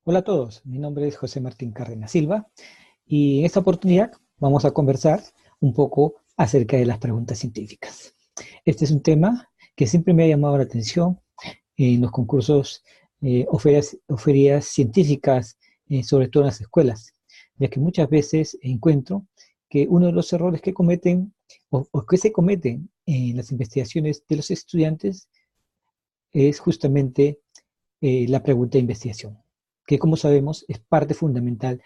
Hola a todos, mi nombre es José Martín Cárdenas Silva y en esta oportunidad vamos a conversar un poco acerca de las preguntas científicas. Este es un tema que siempre me ha llamado la atención en los concursos o ferias científicas, sobre todo en las escuelas, ya que muchas veces encuentro que uno de los errores que cometen o que se cometen en las investigaciones de los estudiantes es justamente la pregunta de investigación, que como sabemos es parte fundamental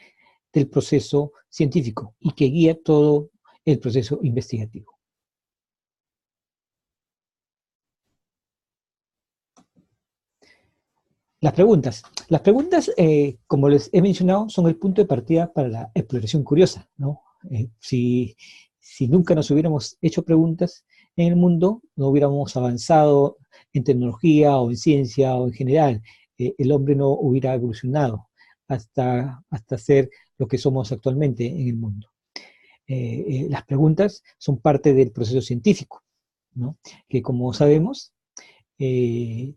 del proceso científico y que guía todo el proceso investigativo. Las preguntas, como les he mencionado, son el punto de partida para la exploración curiosa, ¿no? Si nunca nos hubiéramos hecho preguntas en el mundo, no hubiéramos avanzado en tecnología o en ciencia o en general. El hombre no hubiera evolucionado hasta ser lo que somos actualmente en el mundo. Las preguntas son parte del proceso científico, ¿no? Que como sabemos,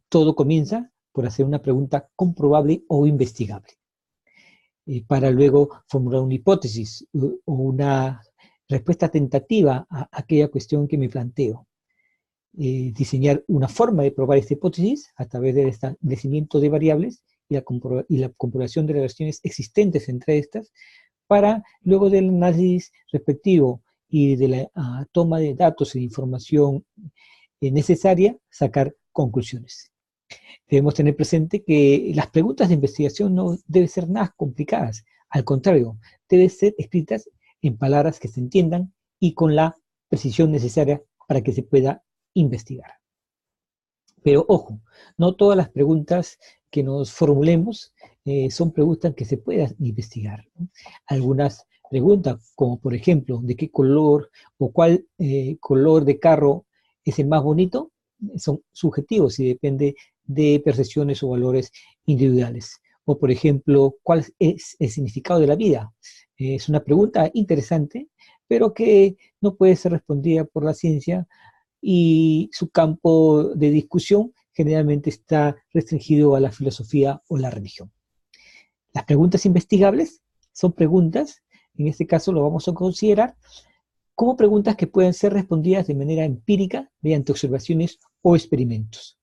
todo comienza por hacer una pregunta comprobable o investigable, para luego formular una hipótesis o una respuesta tentativa a aquella cuestión que me planteo. Diseñar una forma de probar esta hipótesis a través del establecimiento de variables y la comprobación de relaciones existentes entre estas, para luego del análisis respectivo y de la toma de datos e información necesaria, sacar conclusiones. Debemos tener presente que las preguntas de investigación no deben ser nada complicadas, al contrario, deben ser escritas en palabras que se entiendan y con la precisión necesaria para que se pueda investigar. Pero ojo, no todas las preguntas que nos formulemos son preguntas que se puedan investigar, ¿no? Algunas preguntas, como por ejemplo, ¿de qué color o cuál color de carro es el más bonito? Son subjetivos y depende de percepciones o valores individuales. O por ejemplo, ¿cuál es el significado de la vida? Es una pregunta interesante, pero que no puede ser respondida por la ciencia y su campo de discusión generalmente está restringido a la filosofía o la religión. Las preguntas investigables son preguntas, en este caso lo vamos a considerar, como preguntas que pueden ser respondidas de manera empírica mediante observaciones o experimentos,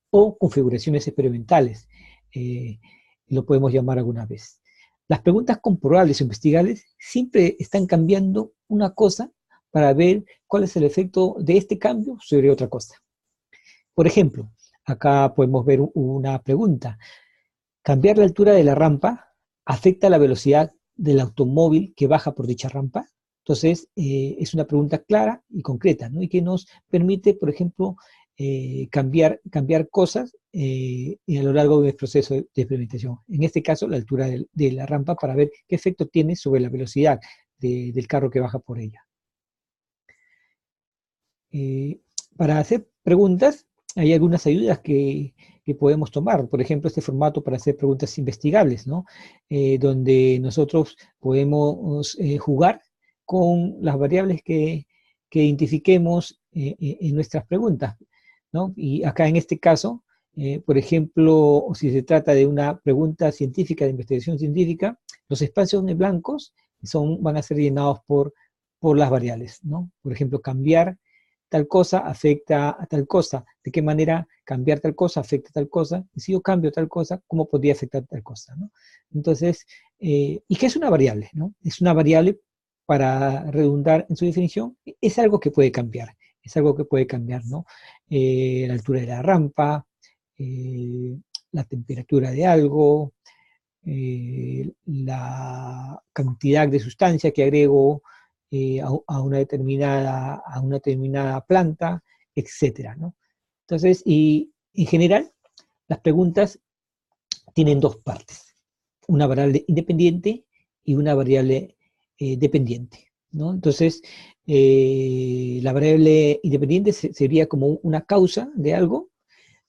o configuraciones experimentales, eh, lo podemos llamar alguna vez. Las preguntas comprobables o investigables siempre están cambiando una cosa para ver cuál es el efecto de este cambio sobre otra cosa. Por ejemplo, acá podemos ver una pregunta. ¿Cambiar la altura de la rampa afecta la velocidad del automóvil que baja por dicha rampa? Entonces, es una pregunta clara y concreta, ¿no? Y que nos permite, por ejemplo, cambiar cosas a lo largo del proceso de experimentación. En este caso, la altura de la rampa para ver qué efecto tiene sobre la velocidad del carro que baja por ella. Eh, para hacer preguntas, hay algunas ayudas que podemos tomar. Por ejemplo, este formato para hacer preguntas investigables, ¿no? Donde nosotros podemos jugar con las variables que identifiquemos en nuestras preguntas, ¿no? Y acá en este caso, por ejemplo, si se trata de una pregunta científica, de investigación científica, los espacios blancos van a ser llenados por las variables, ¿no? Por ejemplo, cambiar tal cosa afecta a tal cosa, de qué manera cambiar tal cosa afecta a tal cosa, y si yo cambio tal cosa, ¿cómo podría afectar tal cosa? ¿No? Entonces, ¿y qué es una variable? ¿No? Es una variable, para redundar en su definición, es algo que puede cambiar, es algo que puede cambiar, ¿no? La altura de la rampa, la temperatura de algo, la cantidad de sustancia que agrego a una determinada planta, etcétera, ¿no? Entonces, y en general, las preguntas tienen dos partes, una variable independiente y una variable dependiente, ¿no? Entonces, la variable independiente sería como una causa de algo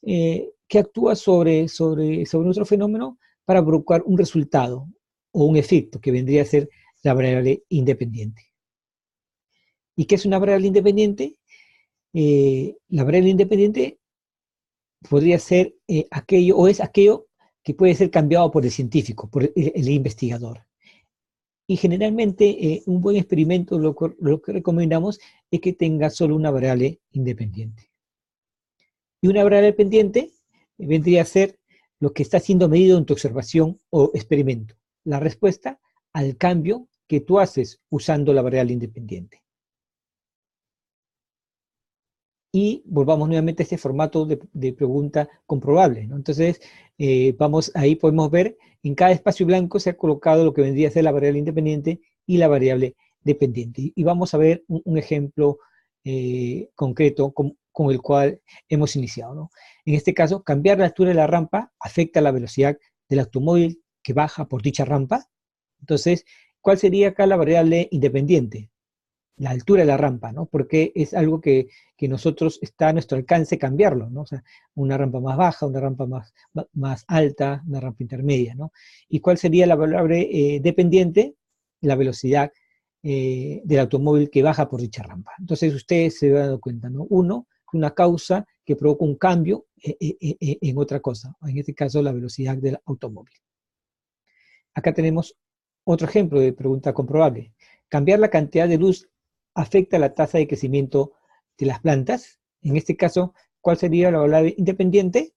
que actúa sobre otro fenómeno para provocar un resultado o un efecto que vendría a ser la variable independiente. ¿Y qué es una variable independiente? La variable independiente podría ser aquello, o es aquello que puede ser cambiado por el científico, por el investigador. Y generalmente un buen experimento lo que recomendamos es que tenga solo una variable independiente. Y una variable dependiente vendría a ser lo que está siendo medido en tu observación o experimento, la respuesta al cambio que tú haces usando la variable independiente. Y volvamos nuevamente a este formato de pregunta comprobable, ¿no? Entonces, ahí podemos ver, en cada espacio blanco se ha colocado lo que vendría a ser la variable independiente y la variable dependiente. Y vamos a ver un ejemplo concreto con el cual hemos iniciado, ¿no? En este caso, cambiar la altura de la rampa afecta la velocidad del automóvil que baja por dicha rampa. Entonces, ¿cuál sería acá la variable independiente? La altura de la rampa, ¿no? Porque es algo que nosotros está a nuestro alcance cambiarlo, ¿no? O sea, una rampa más baja, una rampa más alta, una rampa intermedia, ¿no? ¿Y cuál sería la variable dependiente? La velocidad del automóvil que baja por dicha rampa. Entonces ustedes se dan cuenta, ¿no? Uno, una causa que provoca un cambio en otra cosa, en este caso la velocidad del automóvil. Acá tenemos otro ejemplo de pregunta comprobable. Cambiar la cantidad de luz afecta la tasa de crecimiento de las plantas. En este caso, ¿cuál sería la variable independiente?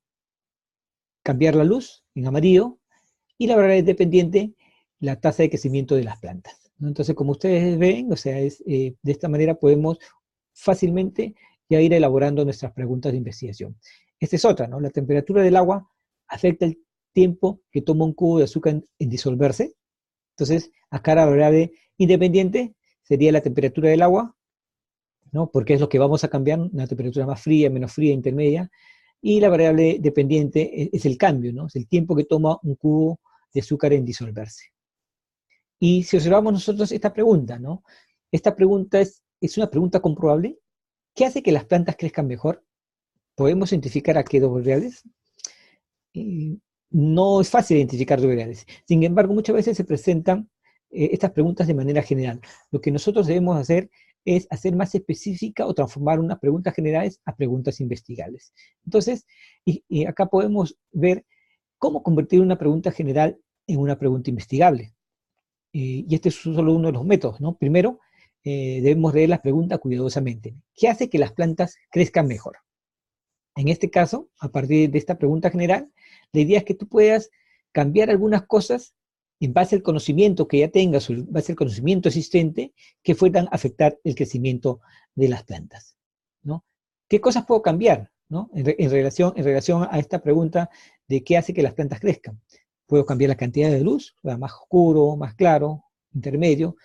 Cambiar la luz en amarillo, y la variable dependiente, la tasa de crecimiento de las plantas, ¿no? Entonces, como ustedes ven, o sea, de esta manera podemos fácilmente ya ir elaborando nuestras preguntas de investigación. Esta es otra, ¿no? La temperatura del agua afecta el tiempo que toma un cubo de azúcar en disolverse. Entonces, acá la variable independiente sería la temperatura del agua, ¿no? Porque es lo que vamos a cambiar, una temperatura más fría, menos fría, intermedia. Y la variable dependiente es el cambio, ¿no? Es el tiempo que toma un cubo de azúcar en disolverse. Y si observamos nosotros esta pregunta, ¿no? Esta pregunta es una pregunta comprobable. ¿Qué hace que las plantas crezcan mejor? ¿Podemos identificar a qué dos variables? No es fácil identificar dos variables. Sin embargo, muchas veces se presentan estas preguntas de manera general. Lo que nosotros debemos hacer es hacer más específica o transformar unas preguntas generales a preguntas investigables. Entonces, y acá podemos ver cómo convertir una pregunta general en una pregunta investigable. Y este es solo uno de los métodos, ¿no? Primero, debemos leer las preguntas cuidadosamente. ¿Qué hace que las plantas crezcan mejor? En este caso, a partir de esta pregunta general, la idea es que tú puedas cambiar algunas cosas en base al conocimiento que ya tengas o en base al conocimiento existente que puedan afectar el crecimiento de las plantas, ¿no? ¿Qué cosas puedo cambiar, ¿no? En relación a esta pregunta de qué hace que las plantas crezcan. Puedo cambiar la cantidad de luz, más oscuro, más claro, intermedio,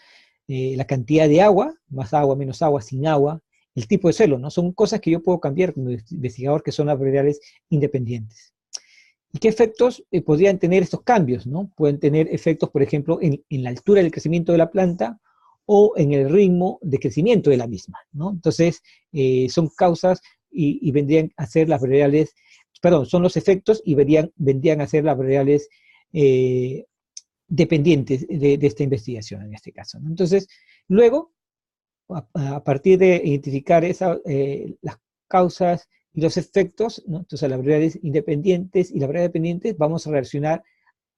la cantidad de agua, más agua, menos agua, sin agua, el tipo de suelo, ¿no? Son cosas que yo puedo cambiar como investigador, que son las variables independientes. ¿Y qué efectos podrían tener estos cambios, ¿no? Pueden tener efectos, por ejemplo, en la altura del crecimiento de la planta o en el ritmo de crecimiento de la misma, ¿no? Entonces, son causas y vendrían a ser las variables, perdón, son los efectos y vendrían a ser las variables dependientes de esta investigación en este caso, ¿no? Entonces, luego, a partir de identificar las causas y los efectos, ¿no? Entonces las variables independientes y las variables dependientes vamos a relacionar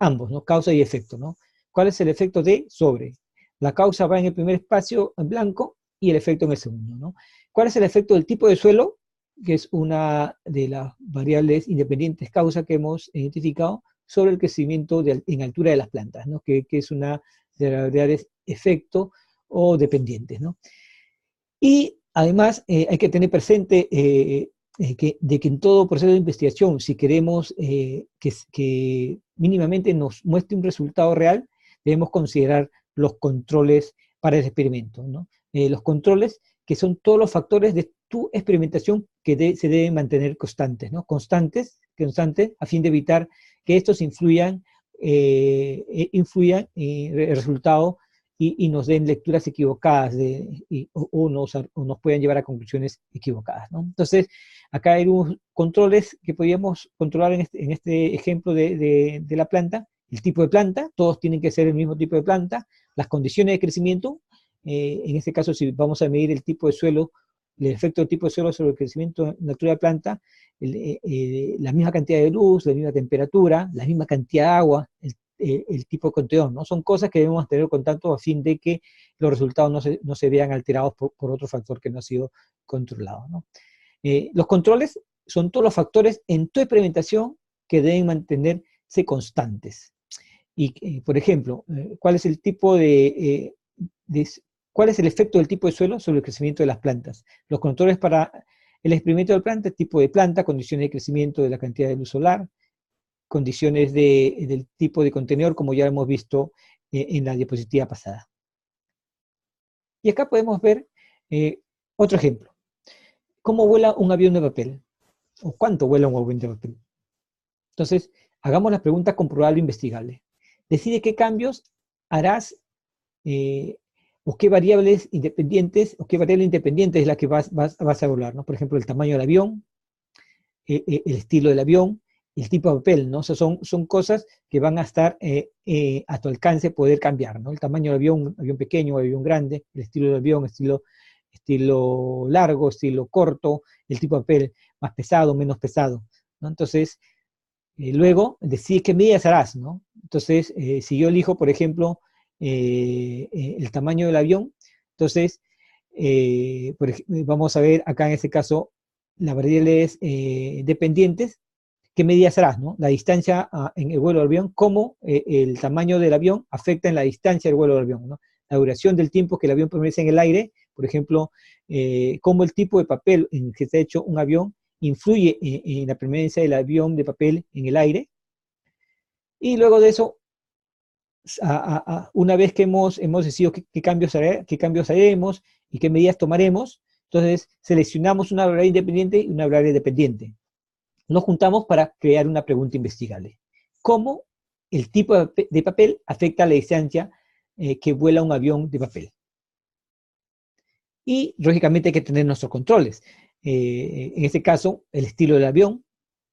ambos, ¿no? Causa y efecto, ¿no? ¿Cuál es el efecto de sobre? La causa va en el primer espacio en blanco y el efecto en el segundo, ¿no? ¿Cuál es el efecto del tipo de suelo? Que es una de las variables independientes causa que hemos identificado sobre el crecimiento en altura de las plantas, ¿no? Que es una de las variables efecto o dependientes, ¿no? Y además hay que tener presente de que en todo proceso de investigación, si queremos que mínimamente nos muestre un resultado real, debemos considerar los controles para el experimento, ¿no? Los controles que son todos los factores de tu experimentación que se deben mantener constantes, ¿no? Constantes a fin de evitar que estos influyan en el resultado y nos den lecturas equivocadas o nos puedan llevar a conclusiones equivocadas, ¿no? Entonces, acá hay unos controles que podríamos controlar en este ejemplo de la planta. El tipo de planta, todos tienen que ser el mismo tipo de planta. Las condiciones de crecimiento, en este caso, si vamos a medir el tipo de suelo, el efecto del tipo de suelo sobre el crecimiento natural de la planta, la misma cantidad de luz, la misma temperatura, la misma cantidad de agua, el tipo de contenedor, ¿no? Son cosas que debemos tener en contacto a fin de que los resultados no se vean alterados por otro factor que no ha sido controlado, ¿no? Los controles son todos los factores en tu implementación que deben mantenerse constantes. Y, por ejemplo, ¿cuál es el tipo cuál es el efecto del tipo de suelo sobre el crecimiento de las plantas? Los controles para el experimento de la planta, tipo de planta, condiciones de crecimiento de la cantidad de luz solar, condiciones del tipo de contenedor, como ya hemos visto en la diapositiva pasada. Y acá podemos ver otro ejemplo. ¿Cómo vuela un avión de papel? ¿O cuánto vuela un avión de papel? Entonces, hagamos la pregunta comprobable e investigable. Decide qué cambios harás o qué variables independientes es la que vas a evaluar, ¿no? Por ejemplo, el tamaño del avión, el estilo del avión, el tipo de papel, ¿no? O sea, son cosas que van a estar a tu alcance poder cambiar, ¿no? El tamaño del avión, avión pequeño, avión grande, el estilo del avión, estilo largo, estilo corto, el tipo de papel, más pesado, menos pesado, ¿no? Entonces, luego, decide qué medidas harás, ¿no? Entonces, si yo elijo, por ejemplo, el tamaño del avión, entonces, vamos a ver acá en este caso las variables dependientes, qué medidas harás, ¿no? La distancia en el vuelo del avión, cómo el tamaño del avión afecta en la distancia del vuelo del avión, ¿no? La duración del tiempo que el avión permanece en el aire, por ejemplo, cómo el tipo de papel en que está hecho un avión influye en la permanencia del avión de papel en el aire. Y luego de eso, una vez que hemos decidido qué cambios haremos y qué medidas tomaremos, entonces seleccionamos una variable independiente y una variable dependiente. Nos juntamos para crear una pregunta investigable. ¿Cómo el tipo de papel afecta a la distancia que vuela un avión de papel? Y, lógicamente, hay que tener nuestros controles. En este caso, el estilo del avión,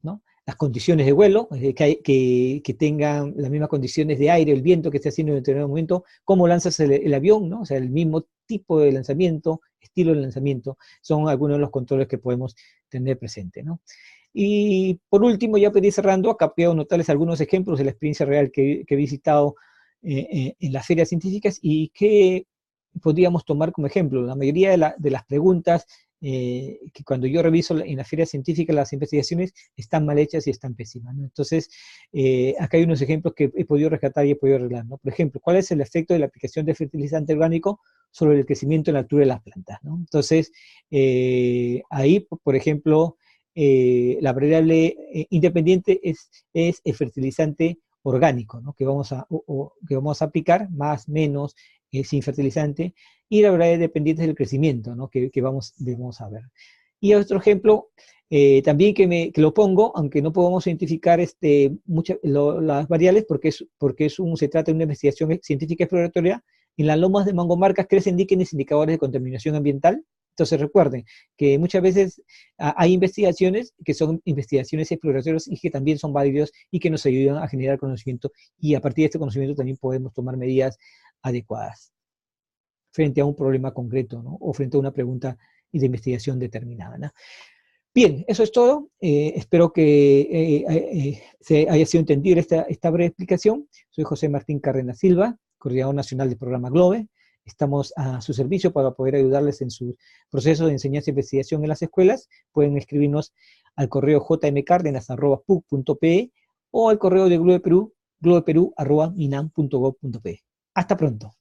¿no? Las condiciones de vuelo, que tengan las mismas condiciones de aire, el viento que esté haciendo en determinado momento, cómo lanzas el avión, ¿no? O sea, el mismo tipo de lanzamiento, estilo de lanzamiento, son algunos de los controles que podemos tener presente, ¿no? Y por último, ya para ir cerrando, acá puedo notarles algunos ejemplos de la experiencia real que he visitado en las ferias científicas y que podríamos tomar como ejemplo. La mayoría de las preguntas que cuando yo reviso en las ferias científicas, las investigaciones están mal hechas y están pésimas, ¿no? Entonces, acá hay unos ejemplos que he podido rescatar y he podido arreglar, ¿no? Por ejemplo, ¿cuál es el efecto de la aplicación de fertilizante orgánico sobre el crecimiento en la altura de las plantas, ¿no? Entonces, ahí, por ejemplo, la variable independiente es el fertilizante orgánico, ¿no? Que vamos a aplicar, más, menos, sin fertilizante, y la variable dependiente del crecimiento, ¿no? Que debemos a ver. Y otro ejemplo, también que lo pongo, aunque no podemos identificar las variables, porque se trata de una investigación científica exploratoria, en las lomas de Mangomarcas crecen líquenes indicadores de contaminación ambiental. Entonces recuerden que muchas veces hay investigaciones que son investigaciones exploratorias y que también son válidos y que nos ayudan a generar conocimiento, y a partir de este conocimiento también podemos tomar medidas adecuadas frente a un problema concreto, ¿no? O frente a una pregunta de investigación determinada, ¿no? Bien, eso es todo. Espero que se haya sido entendida esta breve explicación. Soy José Martín Cárdenas Silva, coordinador nacional del programa GLOBE. Estamos a su servicio para poder ayudarles en su proceso de enseñanza e investigación en las escuelas. Pueden escribirnos al correo jmcardenas@puc.pe o al correo de Globe Perú, globeperú@minam.gov.pe. Hasta pronto.